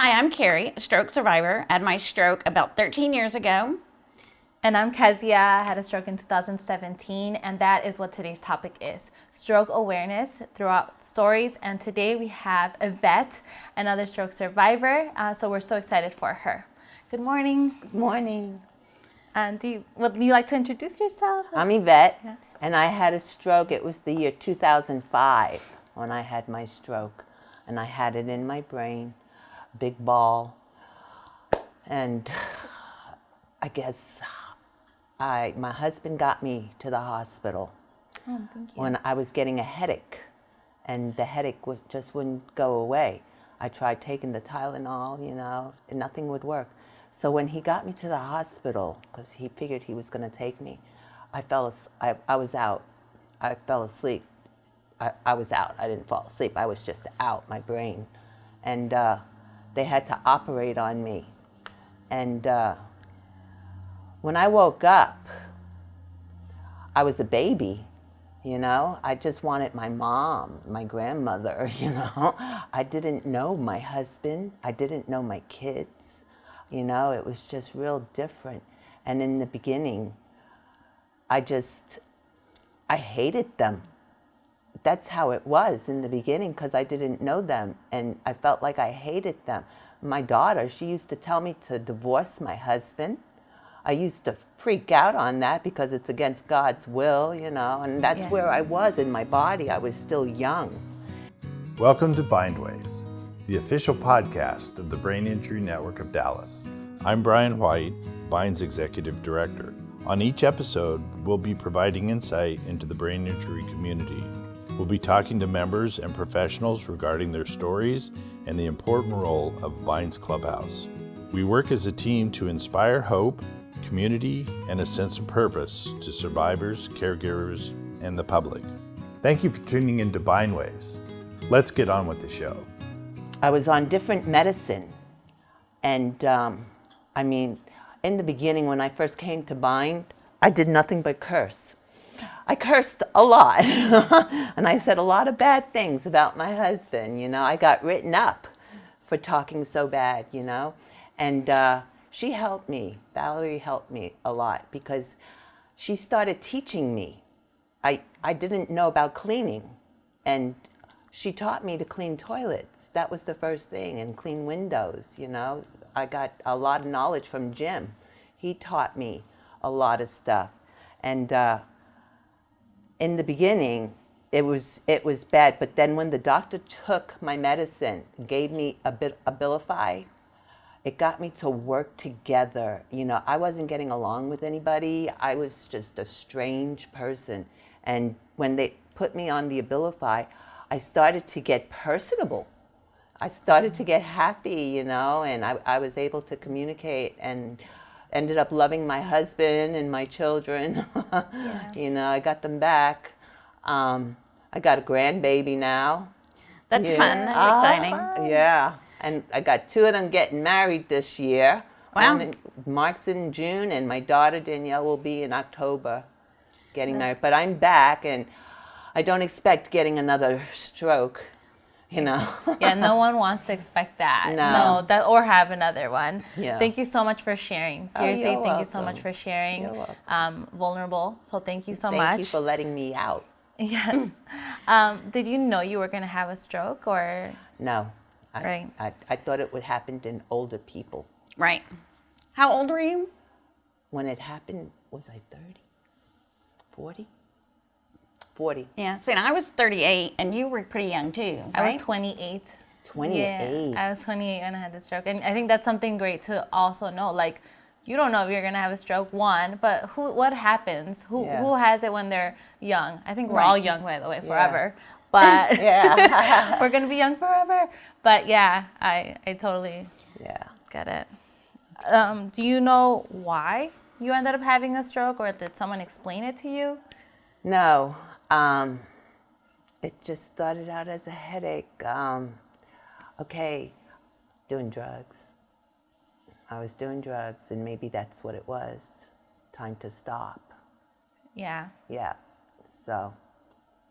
Hi, I'm Carrie, a stroke survivor. I had my stroke about 13 years ago. And I'm Kezia. I had a stroke in 2017, and that is what today's topic is, stroke awareness throughout stories. And today we have Yvette, another stroke survivor, so we're so excited for her. Good morning. Good morning. Would you like to introduce yourself? I'm Yvette, and I had a stroke. It was the year 2005 when I had my stroke, and I had it in my brain, big ball, and I guess my husband got me to the hospital when I was getting a headache, and the headache just wouldn't go away. I tried taking the Tylenol, and nothing would work. So when he got me to the hospital, because he figured he was going to take me, I was out. I fell asleep. I was out. I didn't fall asleep. I was just out, my brain. And they had to operate on me. And when I woke up, I was a baby, I just wanted my mom, my grandmother, I didn't know my husband. I didn't know my kids. It was just real different. And in the beginning, I hated them. That's how it was in the beginning, because I didn't know them, and I felt like I hated them. My daughter, she used to tell me to divorce my husband. I used to freak out on that because it's against God's will, and that's where I was in my body. I was still young. Welcome to Bindwaves, the official podcast of the Brain Injury Network of Dallas. I'm Brian White, Bind's Executive Director. On each episode, we'll be providing insight into the brain injury community. We'll be talking to members and professionals regarding their stories and the important role of Bind's Clubhouse. We work as a team to inspire hope, community, and a sense of purpose to survivors, caregivers, and the public. Thank you for tuning into Bindwaves. Let's get on with the show. I was on different medicine, and in the beginning when I first came to Bind, I did nothing but curse. I cursed a lot, and I said a lot of bad things about my husband. I got written up for talking so bad, and she helped me. Valerie helped me a lot because she started teaching me. I didn't know about cleaning, and she taught me to clean toilets. That was the first thing, and clean windows, I got a lot of knowledge from Jim. He taught me a lot of stuff. And in the beginning, it was bad, but then when the doctor took my medicine, gave me a Abilify, it got me to work together. I wasn't getting along with anybody. I was just a strange person. And when they put me on the Abilify, I started to get personable. I started to get happy, and I was able to communicate and ended up loving my husband and my children. I got them back. I got a grandbaby now. That's fun. That's exciting. Yeah. And I got 2 of them getting married this year. Wow. Mark's in June, and my daughter Danielle will be in October getting married. But I'm back, and I don't expect getting another stroke, Yeah, no one wants to expect that. No. Or have another one. Yeah. Thank you so much for sharing. Seriously, you're thank you so welcome. much for sharing. You're welcome. Vulnerable. So thank you so much. Thank you for letting me out. Yes. Did you know you were going to have a stroke or? No. Right. I thought it would happen to older people. Right. How old were you? When it happened, was I 30? 40? 40. Yeah. See, I was 38, and you were pretty young too, right? I was 28. 28. Yeah, I was 28 when I had the stroke. And I think that's something great to also know. Like, you don't know if you're going to have a stroke, one, but what happens? Who has it when they're young? I think we're all young, by the way, forever. But we're going to be young forever. But yeah, I totally get it. Do you know why you ended up having a stroke, or did someone explain it to you? No. It just started out as a headache. Doing drugs. I was doing drugs, and maybe that's what it was. Time to stop. Yeah. Yeah. So.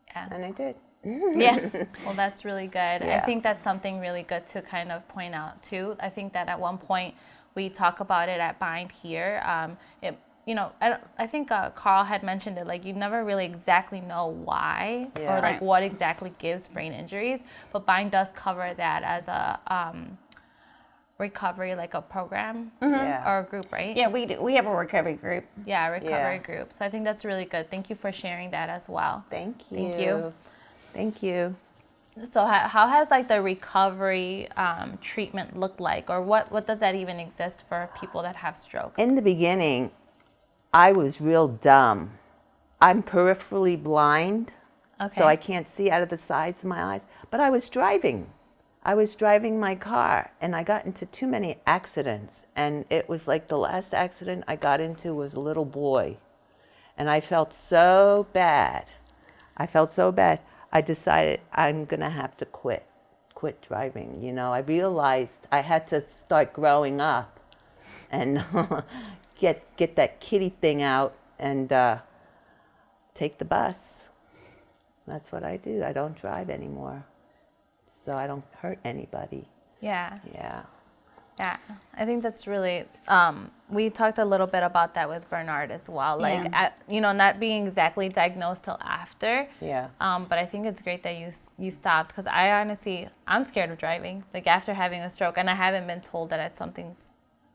Yeah. And I did. Yeah. Well, that's really good. I think that's something really good to kind of point out too. I think that at one point we talk about it at Bind here. I think Carl had mentioned it, like you never really exactly know why or like what exactly gives brain injuries, but Bind does cover that as a recovery, like a program or a group, right? Yeah, we do. We have a recovery group. Yeah, a recovery group. So I think that's really good. Thank you for sharing that as well. Thank you. Thank you. Thank you. So how has like the recovery treatment looked like, or what does that even exist for people that have strokes? In the beginning, I was real dumb. I'm peripherally blind, so I can't see out of the sides of my eyes. But I was driving. I was driving my car, and I got into too many accidents. And it was like the last accident I got into was a little boy. And I felt so bad. I decided I'm going to have to quit driving. You know, I realized I had to start growing up and get that kitty thing out and take the bus. That's what I do. I don't drive anymore, so I don't hurt anybody. Yeah. Yeah. Yeah, I think that's really, we talked a little bit about that with Bernard as well. Like, not being exactly diagnosed till after. Yeah. But I think it's great that you stopped, because I'm scared of driving. Like after having a stroke, and I haven't been told that something's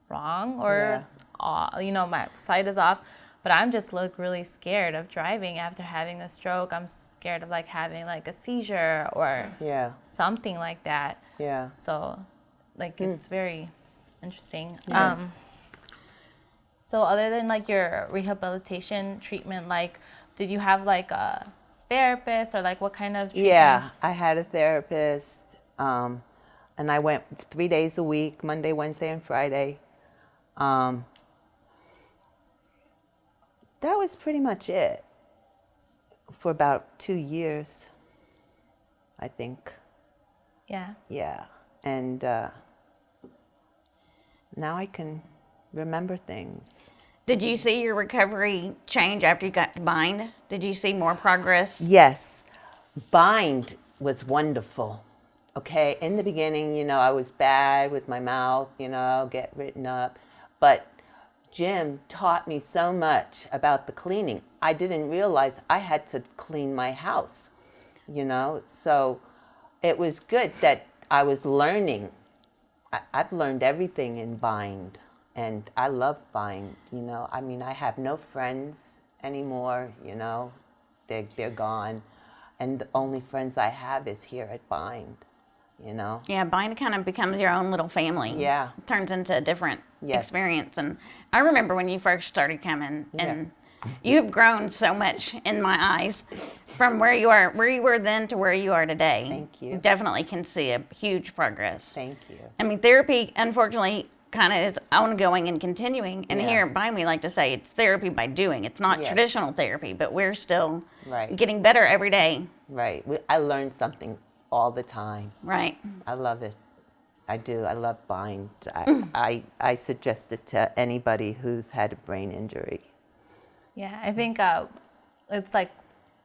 wrong or, my sight is off. But I'm just really scared of driving after having a stroke. I'm scared of like having like a seizure or something like that. Yeah. So like it's very interesting. Yes. So other than like your rehabilitation treatment, like did you have like a therapist or like what kind of treatments? Yeah, I had a therapist, and I went 3 days a week, Monday, Wednesday, and Friday. That was pretty much it for about 2 years, I think. Yeah. Yeah, and now I can remember things. Did you see your recovery change after you got to Bind? Did you see more progress? Yes, Bind was wonderful. Okay, in the beginning, I was bad with my mouth, get written up. But Jim taught me so much about the cleaning. I didn't realize I had to clean my house, So it was good that I was learning. I've learned everything in Bind, and I love Bind, I have no friends anymore, they're gone. And the only friends I have is here at Bind, Yeah, Bind kind of becomes your own little family. Yeah. It turns into a different experience. And I remember when you first started coming, and you have grown so much in my eyes from where you were then to where you are today. Thank you. You definitely can see a huge progress. Thank you. I mean, therapy, unfortunately, kind of is ongoing and continuing. And here at Bind, we like to say it's therapy by doing. It's not traditional therapy, but we're still getting better every day. Right. I learn something all the time. Right. I love it. I do. I love Bind. I suggest it to anybody who's had a brain injury. Yeah, I think it's like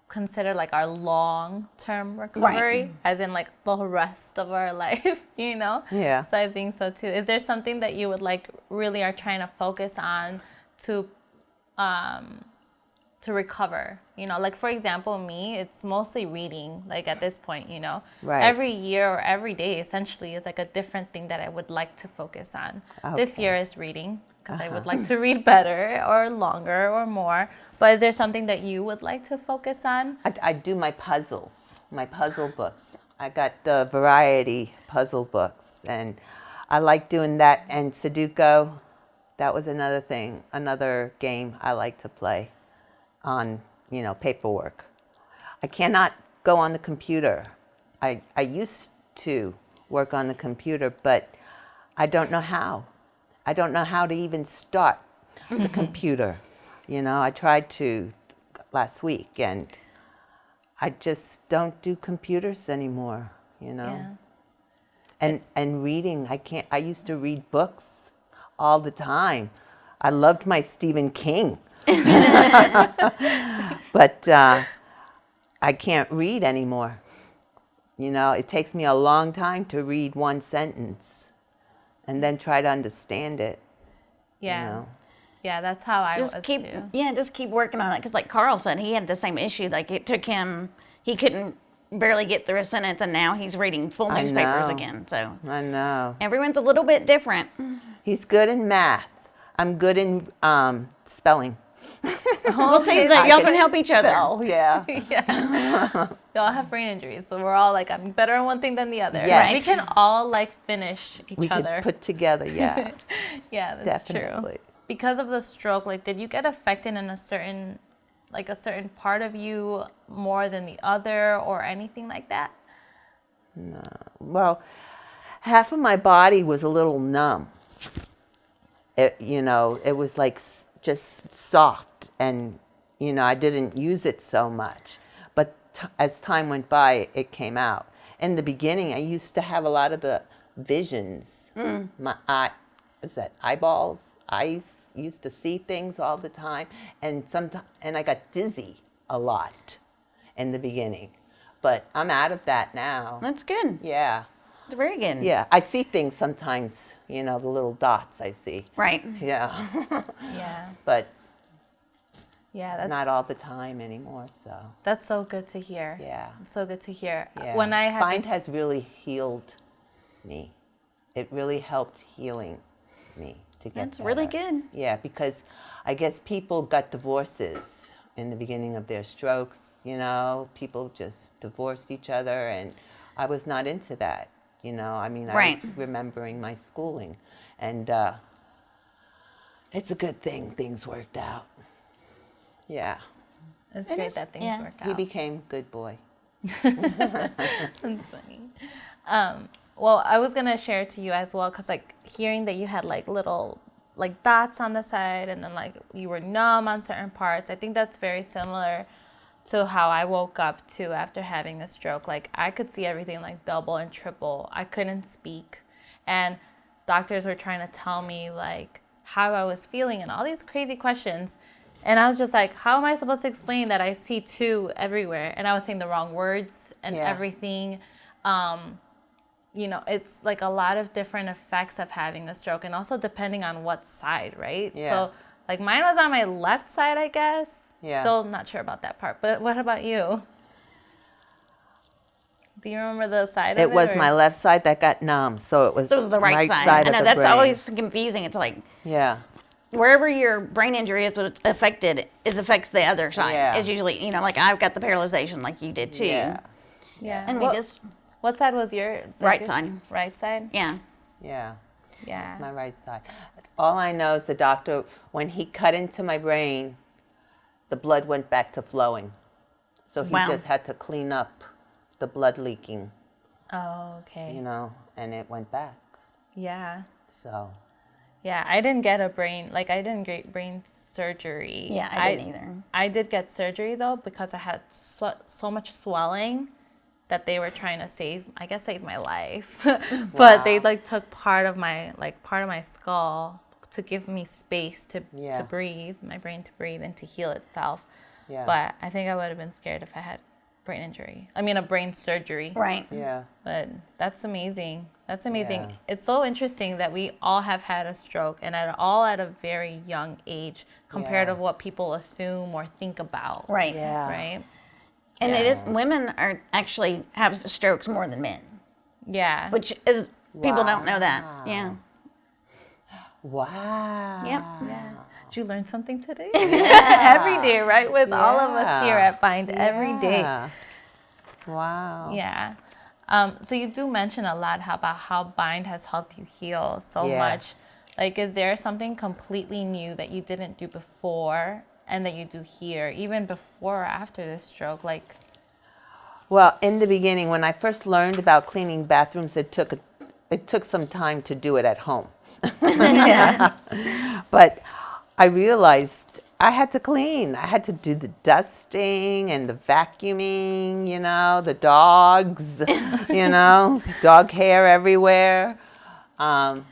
considered like our long-term recovery, as in like the rest of our life, Yeah. So I think so too. Is there something that you would like really are trying to focus on to recover? Like for example, me, it's mostly reading. Like at this point, Right. every year or every day essentially is like a different thing that I would like to focus on. This year is reading, because I would like to read better or longer or more. But is there something that you would like to focus on? I do my puzzles, my puzzle books. I got the variety puzzle books, and I like doing that. And Sudoku, that was another thing, another game I like to play on, paperwork. I cannot go on the computer. I used to work on the computer, but I don't know how. I don't know how to even start the computer. I tried to last week, and I just don't do computers anymore, Yeah. And reading, I can't. I used to read books all the time. I loved my Stephen King. But I can't read anymore. it takes me a long time to read one sentence and then try to understand it. Yeah. Yeah, that's how I was too. Just keep working on it. Because like Carl said, he had the same issue. Like it took him, he couldn't barely get through a sentence, and now he's reading full newspapers again. So I know. Everyone's a little bit different. He's good in math. I'm good in spelling. We'll see that y'all can help each other. Oh, yeah. Yeah. We all have brain injuries, but we're all like, I'm better in one thing than the other. Yes. We can all like finish each We other. could put together, yeah. Yeah, that's Definitely. true. Because of the stroke, like, did you get affected in a certain part of you more than the other or anything like that? No. Well, half of my body was a little numb. It was like just soft, and, I didn't use it so much. But as time went by, it came out. In the beginning, I used to have a lot of the visions. My eyeballs? I used to see things all the time, and I got dizzy a lot in the beginning. But I'm out of that now. That's good. Yeah. It's very good. Yeah, I see things sometimes, the little dots I see. Right. Yeah. Yeah. But Yeah, that's not all the time anymore, so. That's so good to hear. Yeah. It's so good to hear. Yeah. When I had Bind this, has really healed me. It really helped healing me to get That's really better. good. Yeah, because I guess people got divorces in the beginning of their strokes, people just divorced each other, and I was not into that, I Right. was remembering my schooling, and it's a good thing things worked out. Yeah. it's great that things work out. He became a good boy. That's funny. Well, I was gonna share to you as well, cause like hearing that you had like little like dots on the side, and then like you were numb on certain parts. I think that's very similar to how I woke up too after having a stroke. Like I could see everything like double and triple. I couldn't speak, and doctors were trying to tell me like how I was feeling and all these crazy questions. And I was just like, how am I supposed to explain that I see two everywhere? And I was saying the wrong words and everything. It's like a lot of different effects of having a stroke, and also depending on what side, right? Yeah. So like mine was on my left side, I guess. Yeah. Still not sure about that part. But what about you? Do you remember the side of it? It was my left side that got numb, so it was the right side. side I know of the that's brain. always confusing. It's like wherever your brain injury is, what's affected, it affects the other side. Yeah. It's usually, like I've got the paralyzation like you did too. Yeah. Yeah. And what side was your Right side. Right side? Yeah. Yeah. Yeah. My right side. All I know is the doctor, when he cut into my brain, the blood went back to flowing. So he just had to clean up the blood leaking, Oh, okay. and it went back. Yeah. So. Yeah, I didn't get I didn't get brain surgery. Yeah, I didn't either. I did get surgery though, because I had so much swelling that they were trying to save my life. But they took part of my skull to give me space to breathe, my brain to breathe and to heal itself. Yeah. But I think I would have been scared if I had a brain surgery. Right. Yeah. But that's amazing. That's amazing. Yeah. It's so interesting that we all have had a stroke, and at a very young age compared to what people assume or think about. Right. Yeah. Right? And it is, women are actually have strokes more than men, Yeah. which is, people don't know that. Yeah. Wow. Yep. Yeah. Did you learn something today? Every day, right? With all of us here at Bind, every day. Wow. Yeah. So you do mention a lot about how Bind has helped you heal so much. Like, is there something completely new that you didn't do before and that you do here, even before or after the stroke? Like, well, in the beginning, when I first learned about cleaning bathrooms, it took some time to do it at home. But I realized I had to clean. I had to do the dusting and the vacuuming, the dogs, dog hair everywhere. And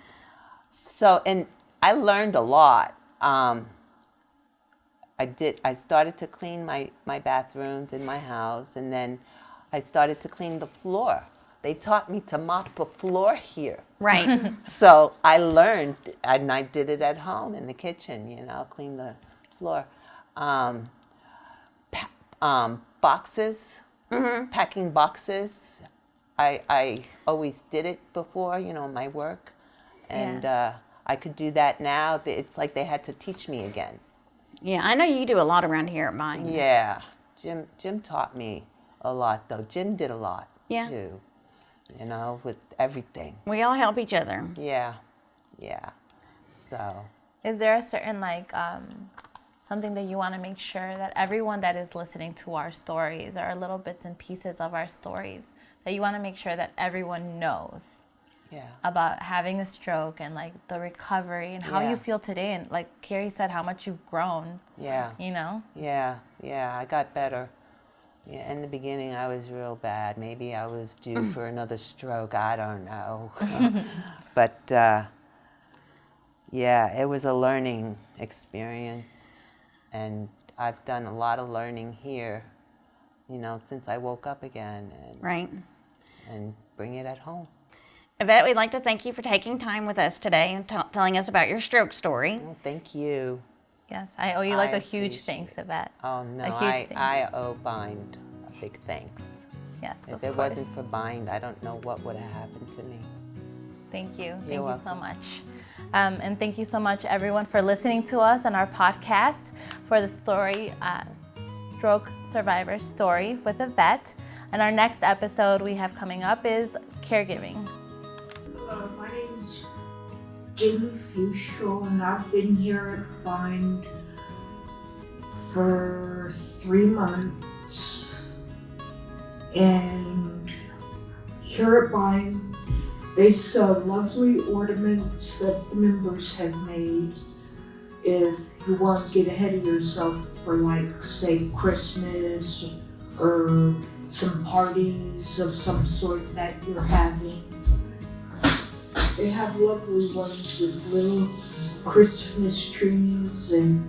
I learned a lot. I started to clean my bathrooms in my house, and then I started to clean the floor. They taught me to mop the floor here. Right. So I learned, and I did it at home in the kitchen, clean the floor. Boxes, packing boxes. I always did it before, my work. And I could do that now. It's like they had to teach me again. Yeah, I know you do a lot around here at mine. Yeah. Jim taught me a lot, though. Jim did a lot, too, with everything. We all help each other. Yeah. So. Is there a certain, something that you want to make sure that everyone that is listening to our stories, or little bits and pieces of our stories, that you want to make sure that everyone knows about having a stroke and the recovery and how you feel today, and like Carrie said, how much you've grown. Yeah. I got better. Yeah, in the beginning I was real bad. Maybe I was due for another stroke, I don't know. But it was a learning experience, and I've done a lot of learning here, since I woke up again. And bring it at home. Yvette, we'd like to thank you for taking time with us today and telling us about your stroke story. Well, thank you. Yes, I owe you a huge thanks, Yvette. Oh, no, I owe Bind a big thanks. Yes, If it wasn't for Bind, I don't know what would have happened to me. Thank you. Thank You're you so much. And thank you so much, everyone, for listening to us on our podcast for the story, Stroke Survivor Story with Yvette. And our next episode we have coming up is caregiving. My name's Jamie Fuchsel, and I've been here at Bind for 3 months. And here at Bind, they sell lovely ornaments that the members have made. If you want to get ahead of yourself for, say, Christmas or some parties of some sort that you're having. They have lovely ones with little Christmas trees and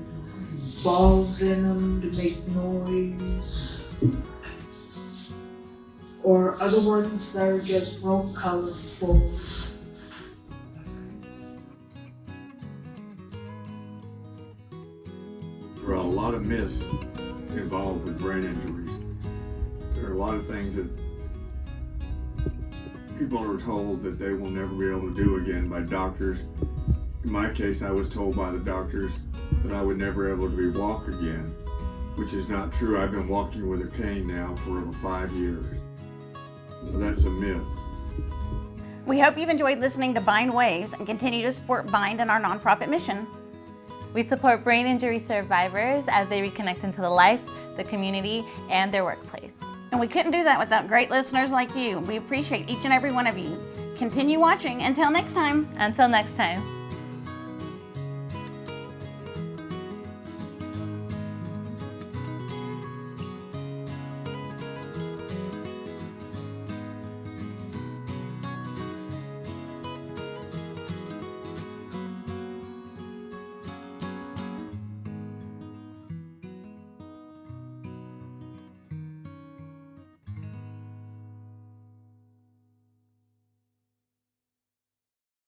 balls in them to make noise. Or other ones that are just real colorful. There are a lot of myths involved with brain injuries. There are a lot of things that people are told that they will never be able to do again by doctors. In my case, I was told by the doctors that I would never be able to walk again, which is not true. I've been walking with a cane now for over 5 years. So that's a myth. We hope you've enjoyed listening to Bind Waves and continue to support Bind and our nonprofit mission. We support brain injury survivors as they reconnect into the life, the community, and their workplace. And we couldn't do that without great listeners like you. We appreciate each and every one of you. Continue watching. Until next time. Until next time.